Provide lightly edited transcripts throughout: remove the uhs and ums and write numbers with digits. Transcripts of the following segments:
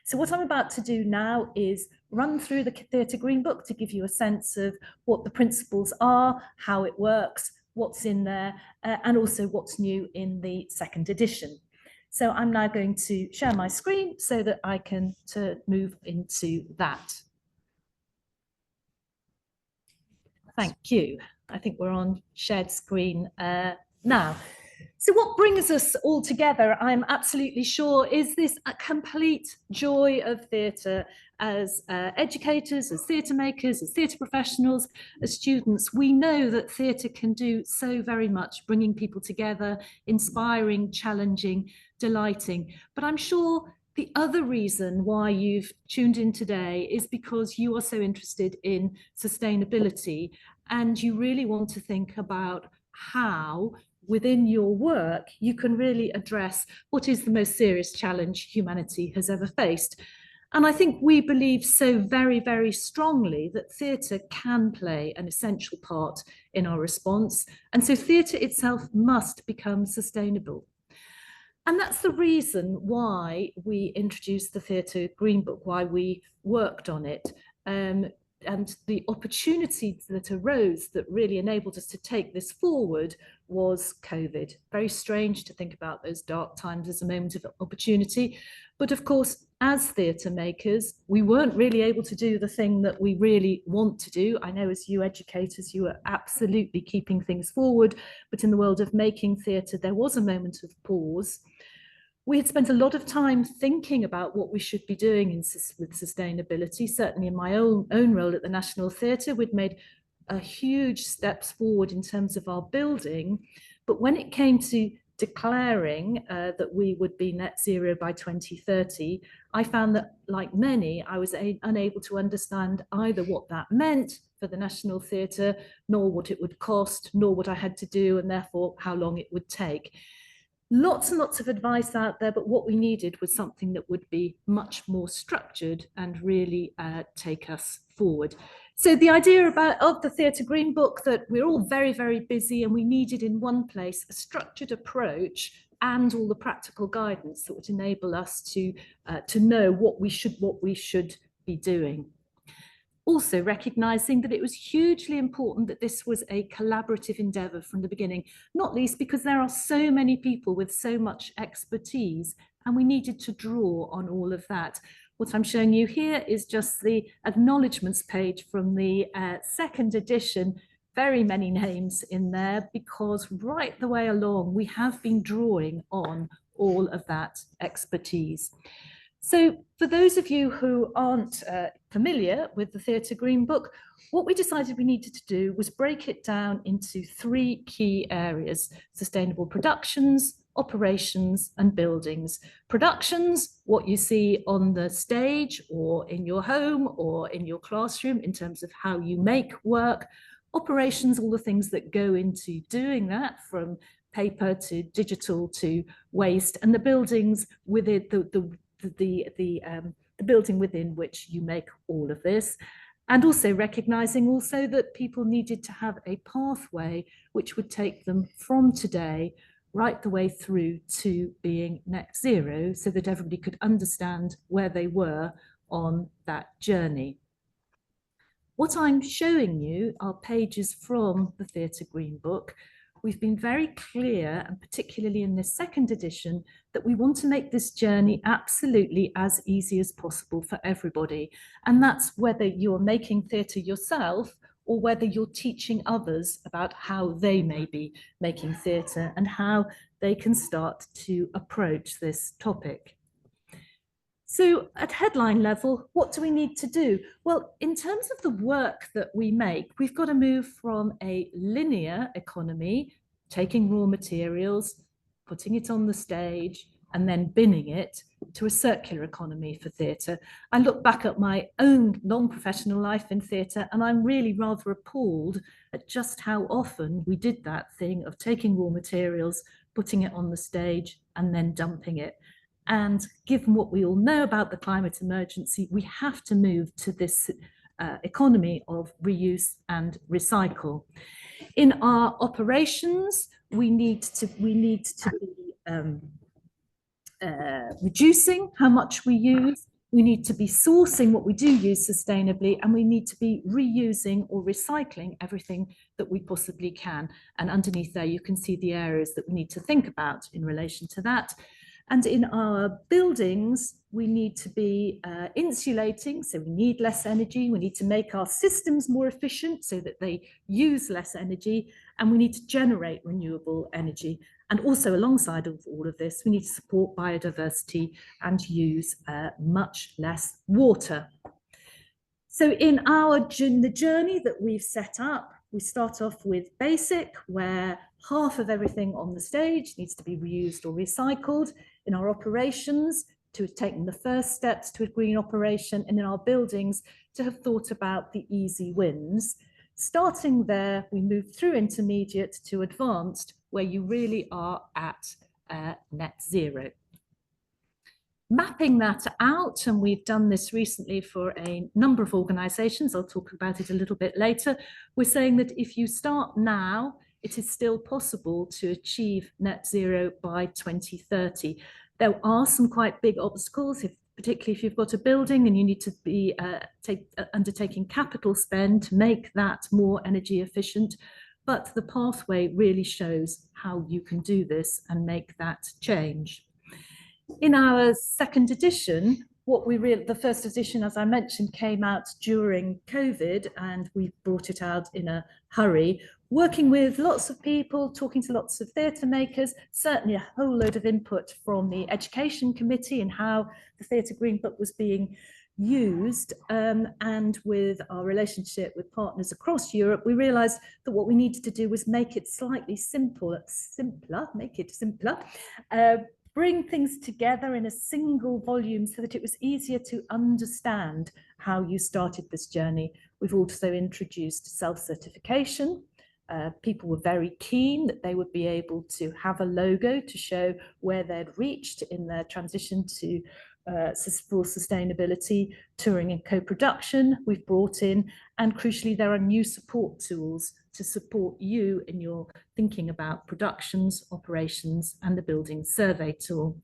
So what I'm about to do now is run through the Theatre Green Book to give you a sense of what the principles are, how it works, what's in there, and also what's new in the second edition. So I'm now going to share my screen so that I can move into that. Thank you. I think we're on shared screen now. So what brings us all together, I'm absolutely sure, is this a complete joy of theatre as educators, as theatre makers, as theatre professionals, as students. We know that theatre can do so very much, bringing people together, inspiring, challenging, delighting. But I'm sure the other reason why you've tuned in today is because you are so interested in sustainability and you really want to think about how within your work you can really address what is the most serious challenge humanity has ever faced. And I think we believe so very, very strongly that theatre can play an essential part in our response. And so theatre itself must become sustainable. And that's the reason why we introduced the Theatre Green Book, why we worked on it. And the opportunity that arose that really enabled us to take this forward was COVID. Very strange to think about those dark times as a moment of opportunity. But of course, as theatre makers, we weren't really able to do the thing that we really want to do. I know as you educators, you are absolutely keeping things forward, but in the world of making theatre, there was a moment of pause. We had spent a lot of time thinking about what we should be doing with sustainability. Certainly in my own role at the National Theatre, we'd made a huge steps forward in terms of our building. But when it came to declaring that we would be net zero by 2030, I found that, like many, I was unable to understand either what that meant for the National Theatre, nor what it would cost, nor what I had to do, and therefore how long it would take. Lots and lots of advice out there, but what we needed was something that would be much more structured and really take us forward. So the idea of the Theatre Green Book, that we're all very, very busy and we needed in one place a structured approach and all the practical guidance that would enable us to know what we should be doing. Also recognizing that it was hugely important that this was a collaborative endeavor from the beginning, not least because there are so many people with so much expertise and we needed to draw on all of that. What I'm showing you here is just the acknowledgements page from the second edition. Very many names in there because right the way along we have been drawing on all of that expertise. So for those of you who aren't familiar with the Theatre Green Book, what we decided we needed to do was break it down into three key areas: sustainable productions, operations, and buildings. Productions, what you see on the stage or in your home or in your classroom in terms of how you make work. Operations, all the things that go into doing that, from paper to digital to waste, and the buildings with it, the building within which you make all of this. And also recognizing also that people needed to have a pathway which would take them from today right the way through to being net zero, so that everybody could understand where they were on that journey. What I'm showing you are pages from the Theatre Green Book. We've been very clear, and particularly in this second edition, that we want to make this journey absolutely as easy as possible for everybody. And that's whether you're making theatre yourself or whether you're teaching others about how they may be making theatre and how they can start to approach this topic. So at headline level, what do we need to do? Well, in terms of the work that we make, we've got to move from a linear economy, taking raw materials, putting it on the stage, and then binning it, to a circular economy for theatre. I look back at my own long professional life in theatre, and I'm really rather appalled at just how often we did that thing of taking raw materials, putting it on the stage, and then dumping it. And given what we all know about the climate emergency, we have to move to this economy of reuse and recycle. In our operations, we need to be reducing how much we use. We need to be sourcing what we do use sustainably, and we need to be reusing or recycling everything that we possibly can. And underneath there, you can see the areas that we need to think about in relation to that. And in our buildings, we need to be insulating, so we need less energy. We need to make our systems more efficient so that they use less energy, and we need to generate renewable energy. And also alongside of all of this, we need to support biodiversity and use much less water. So in the journey that we've set up, we start off with basic, where half of everything on the stage needs to be reused or recycled. In our operations, to have taken the first steps to a green operation, and in our buildings, to have thought about the easy wins. Starting there, we move through intermediate to advanced, where you really are at net zero. Mapping that out, and we've done this recently for a number of organisations, I'll talk about it a little bit later, we're saying that if you start now, it is still possible to achieve net zero by 2030. There are some quite big obstacles, particularly if you've got a building and you need to be undertaking capital spend to make that more energy efficient, but the pathway really shows how you can do this and make that change. In our second edition, the first edition, as I mentioned, came out during COVID, and we brought it out in a hurry, working with lots of people, talking to lots of theatre makers, certainly a whole load of input from the Education Committee and how the Theatre Green Book was being used, and with our relationship with partners across Europe, we realised that what we needed to do was make it slightly simpler, bring things together in a single volume so that it was easier to understand how you started this journey. We've also introduced self-certification. People were very keen that they would be able to have a logo to show where they'd reached in their transition to for sustainability, touring and co-production we've brought in, and crucially there are new support tools to support you in your thinking about productions, operations, and the building survey tool.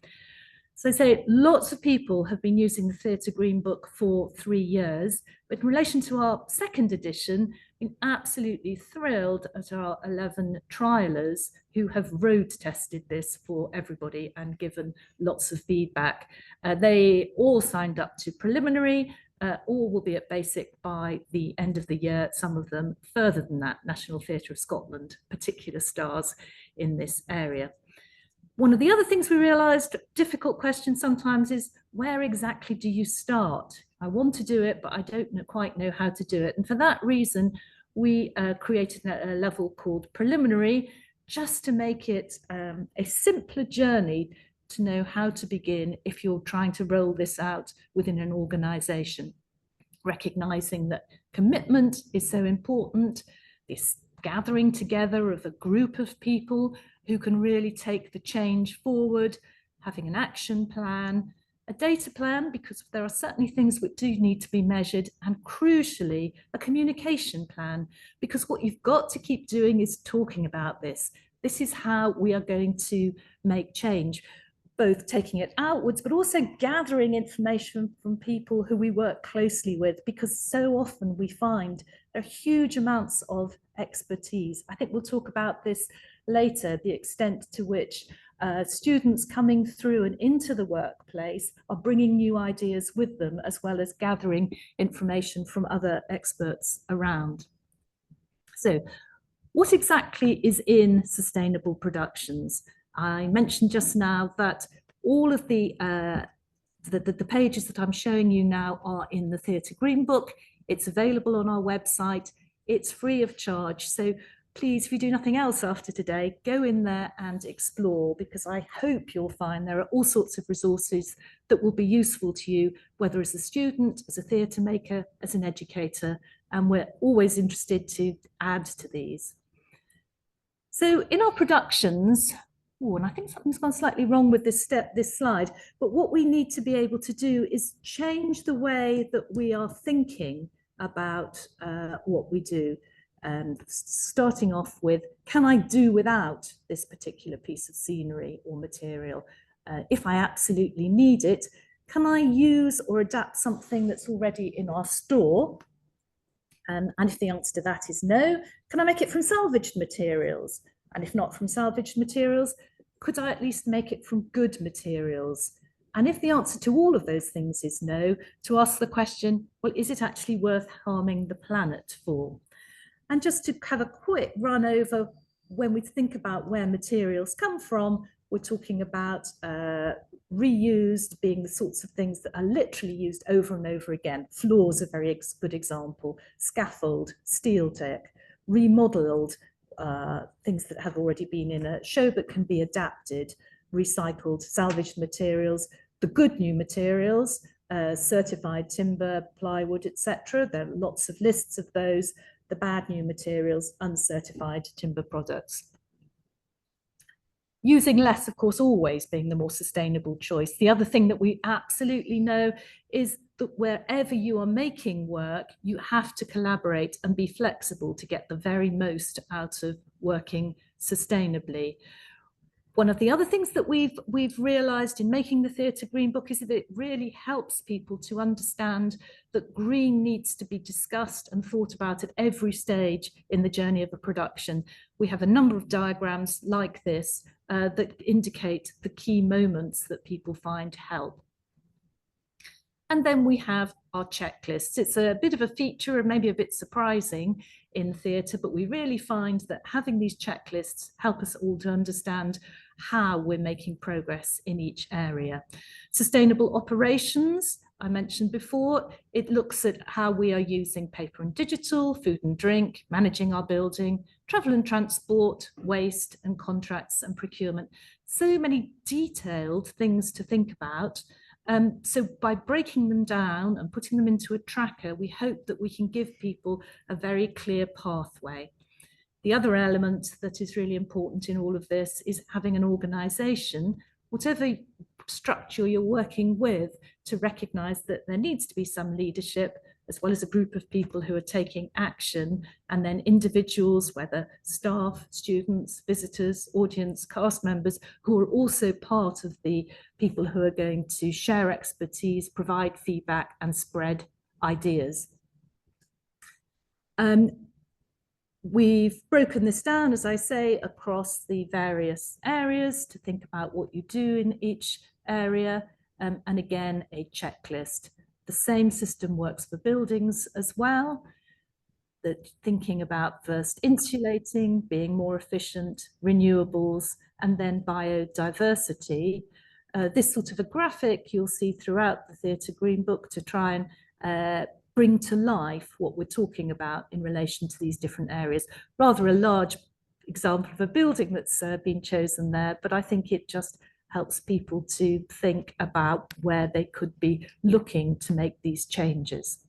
So I say lots of people have been using the Theatre Green Book for 3 years, but in relation to our second edition, I'm absolutely thrilled at our 11 trialers who have road tested this for everybody and given lots of feedback. They all signed up to preliminary, all will be at basic by the end of the year, some of them further than that. National Theatre of Scotland, particular stars in this area. One of the other things we realised, difficult question sometimes, is where exactly do you start? I want to do it, but I don't quite know how to do it. And for that reason, we created a level called preliminary, just to make it a simpler journey to know how to begin if you're trying to roll this out within an organisation. Recognising that commitment is so important, this gathering together of a group of people who can really take the change forward, having an action plan, a data plan, because there are certainly things that do need to be measured, and crucially, a communication plan, because what you've got to keep doing is talking about this. This is how we are going to make change, both taking it outwards, but also gathering information from people who we work closely with, because so often we find there are huge amounts of expertise. I think we'll talk about this later, the extent to which students coming through and into the workplace are bringing new ideas with them, as well as gathering information from other experts around. So, what exactly is in sustainable productions? I mentioned just now that all of the pages that I'm showing you now are in the Theatre Green Book. It's available on our website. It's free of charge. So please, if you do nothing else after today, go in there and explore, because I hope you'll find there are all sorts of resources that will be useful to you, whether as a student, as a theatre maker, as an educator, and we're always interested to add to these. So in our productions, and I think something's gone slightly wrong with this slide, but what we need to be able to do is change the way that we are thinking about what we do. Starting off with, can I do without this particular piece of scenery or material? If I absolutely need it, can I use or adapt something that's already in our store? And if the answer to that is no, can I make it from salvaged materials? And if not from salvaged materials, could I at least make it from good materials? And if the answer to all of those things is no, to ask the question, well, is it actually worth harming the planet for? And just to have a quick run over, when we think about where materials come from, we're talking about reused being the sorts of things that are literally used over and over again. Floors are a very good example, scaffold, steel deck, remodeled, things that have already been in a show but can be adapted, recycled, salvaged materials, the good new materials, certified timber, plywood, etc. There are lots of lists of those. The bad new materials, uncertified timber products. Using less, of course, always being the more sustainable choice. The other thing that we absolutely know is that wherever you are making work, you have to collaborate and be flexible to get the very most out of working sustainably. One of the other things that we've realized in making the Theatre Green Book is that it really helps people to understand that green needs to be discussed and thought about at every stage in the journey of a production. We have a number of diagrams like this that indicate the key moments that people find help. And then we have our checklists. It's a bit of a feature and maybe a bit surprising in theatre, but we really find that having these checklists help us all to understand how we're making progress in each area. Sustainable operations, I mentioned before, it looks at how we are using paper and digital, food and drink, managing our building, travel and transport, waste and contracts and procurement. So many detailed things to think about. So by breaking them down and putting them into a tracker, we hope that we can give people a very clear pathway. The other element that is really important in all of this is having an organisation, whatever structure you're working with, to recognise that there needs to be some leadership, as well as a group of people who are taking action, and then individuals, whether staff, students, visitors, audience, cast members, who are also part of the people who are going to share expertise, provide feedback and spread ideas. We've broken this down, as I say, across the various areas to think about what you do in each area, and again, a checklist. The same system works for buildings as well, that thinking about first insulating, being more efficient, renewables, and then biodiversity. This sort of a graphic you'll see throughout the Theatre Green Book to try and bring to life what we're talking about in relation to these different areas. Rather a large example of a building that's been chosen there, but I think it just helps people to think about where they could be looking to make these changes.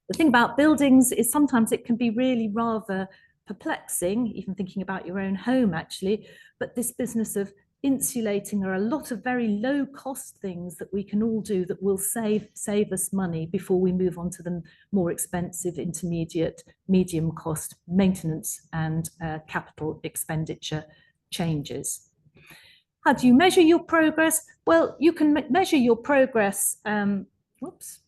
The thing about buildings is sometimes it can be really rather perplexing, even thinking about your own home actually, but this business of insulating, there are a lot of very low cost things that we can all do that will save us money before we move on to the more expensive, intermediate, medium cost maintenance and capital expenditure changes. How do you measure your progress? Well, you can measure your progress across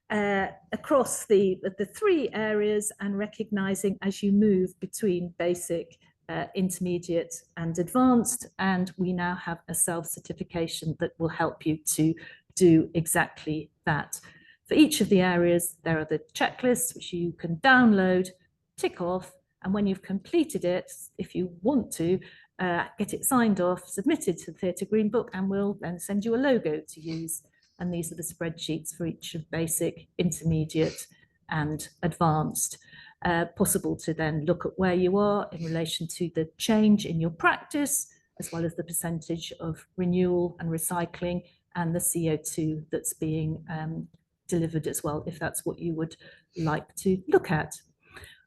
the three areas, and recognizing as you move between basic, intermediate and advanced, and we now have a self-certification that will help you to do exactly that. For each of the areas, there are the checklists which you can download, tick off, and when you've completed it, if you want to, get it signed off, submitted to the Theatre Green Book, and we'll then send you a logo to use. And these are the spreadsheets for each of basic, intermediate and advanced. Possible to then look at where you are in relation to the change in your practice, as well as the percentage of renewal and recycling and the CO2 that's being delivered as well, if that's what you would like to look at.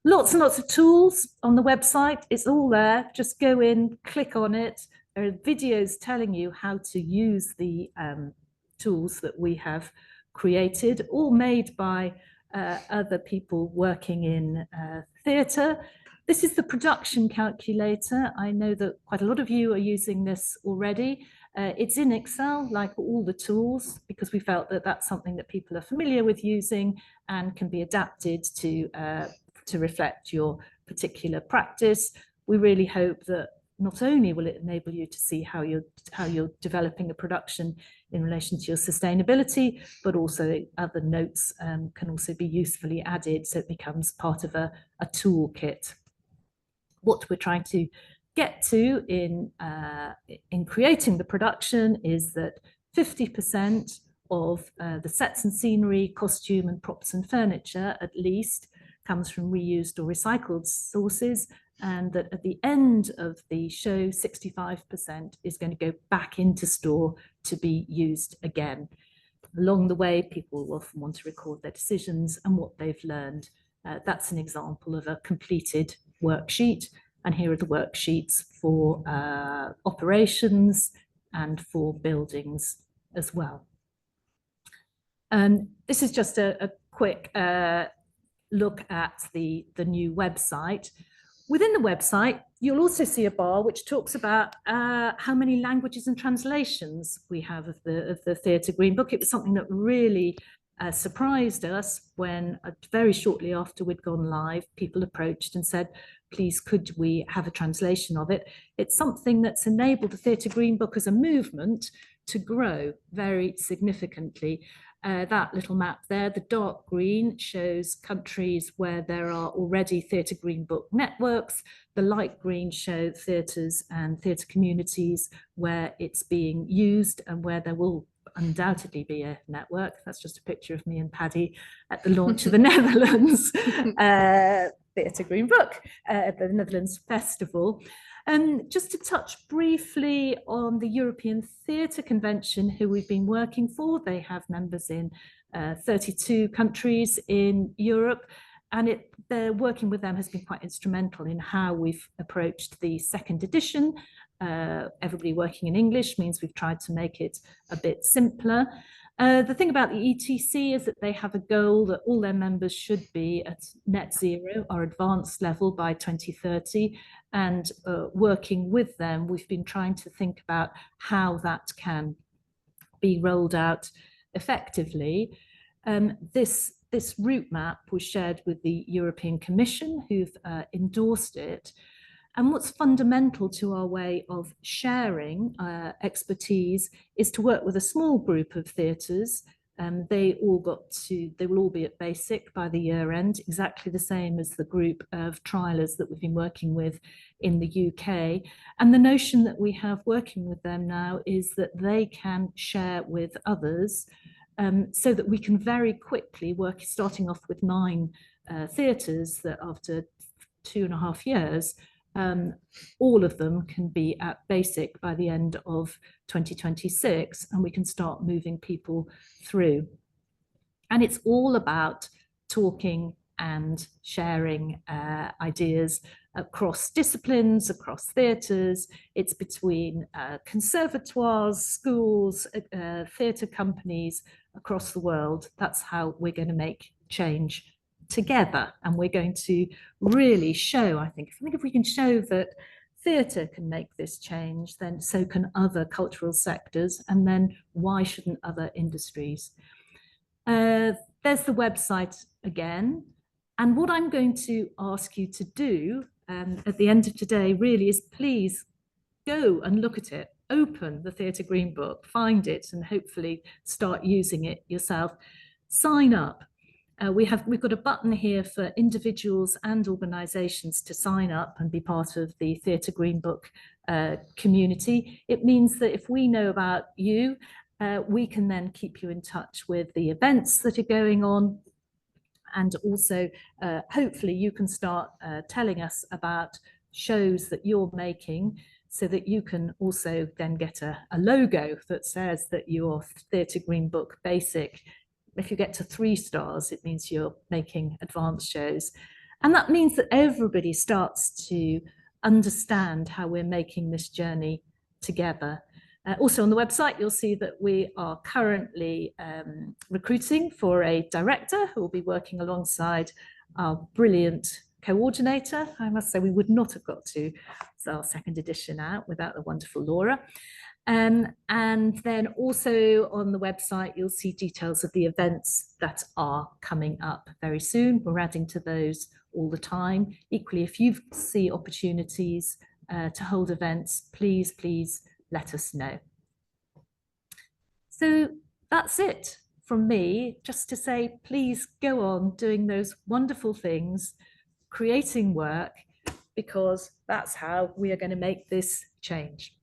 Lots and lots of tools on the website. It's all there. Just go in, click on it. There are videos telling you how to use the tools that we have created, all made by other people working in theatre. This is the production calculator. I know that quite a lot of you are using this already. It's in Excel, like all the tools, because we felt that that's something that people are familiar with using and can be adapted to reflect your particular practice. We really hope that not only will it enable you to see how you're developing a production in relation to your sustainability, but also other notes can also be usefully added, so it becomes part of a toolkit. What we're trying to get to in creating the production is that 50% of the sets and scenery, costume and props and furniture at least comes from reused or recycled sources, and that at the end of the show 65% is going to go back into store to be used again. Along the way, people will often want to record their decisions and what they've learned. That's an example of a completed worksheet, and here are the worksheets for operations and for buildings as well. This is just a quick look at the new website. Within the website, you'll also see a bar which talks about how many languages and translations we have of the Theatre Green Book. It was something that really surprised us when very shortly after we'd gone live, people approached and said, please, could we have a translation of it? It's something that's enabled the Theatre Green Book as a movement to grow very significantly. That little map there, the dark green, shows countries where there are already Theatre Green Book networks. The light green show theatres and theatre communities where it's being used and where there will undoubtedly be a network. That's just a picture of me and Paddy at the launch of the Netherlands Theatre Green Book at the Netherlands Festival. Just to touch briefly on the European Theatre Convention, who we've been working for. They have members in 32 countries in Europe, and working with them has been quite instrumental in how we've approached the second edition. Everybody working in English means we've tried to make it a bit simpler. The thing about the ETC is that they have a goal that all their members should be at net zero or advanced level by 2030. And working with them, we've been trying to think about how that can be rolled out effectively. This route map was shared with the European Commission, who've endorsed it. And what's fundamental to our way of sharing expertise is to work with a small group of theatres. They will all be at basic by the year end, exactly the same as the group of trialers that we've been working with in the UK. And the notion that we have working with them now is that they can share with others, so that we can very quickly work, starting off with 9 theatres that after 2.5 years, all of them can be at basic by the end of 2026, and we can start moving people through. And it's all about talking and sharing ideas across disciplines, across theatres. It's between conservatoires, schools, theatre companies across the world. That's how we're going to make change together, and we're going to really show, I think if we can show that theatre can make this change, then so can other cultural sectors, and then why shouldn't other industries? There's the website again, and what I'm going to ask you to do at the end of today really is please go and look at it, open the Theatre Green Book, find it, and hopefully start using it yourself. Sign up. We've got a button here for individuals and organisations to sign up and be part of the Theatre Green Book community. It means that if we know about you, we can then keep you in touch with the events that are going on, and also hopefully you can start telling us about shows that you're making, so that you can also then get a logo that says that you're Theatre Green Book Basic. If you get to 3 stars, it means you're making advanced shows. And that means that everybody starts to understand how we're making this journey together. Also on the website, you'll see that we are currently recruiting for a director who will be working alongside our brilliant coordinator. I must say we would not have got to our second edition out without the wonderful Laura. And then also on the website, you'll see details of the events that are coming up very soon. We're adding to those all the time. Equally, if you see opportunities to hold events, please let us know. So that's it from me, just to say, please go on doing those wonderful things, creating work, because that's how we are going to make this change.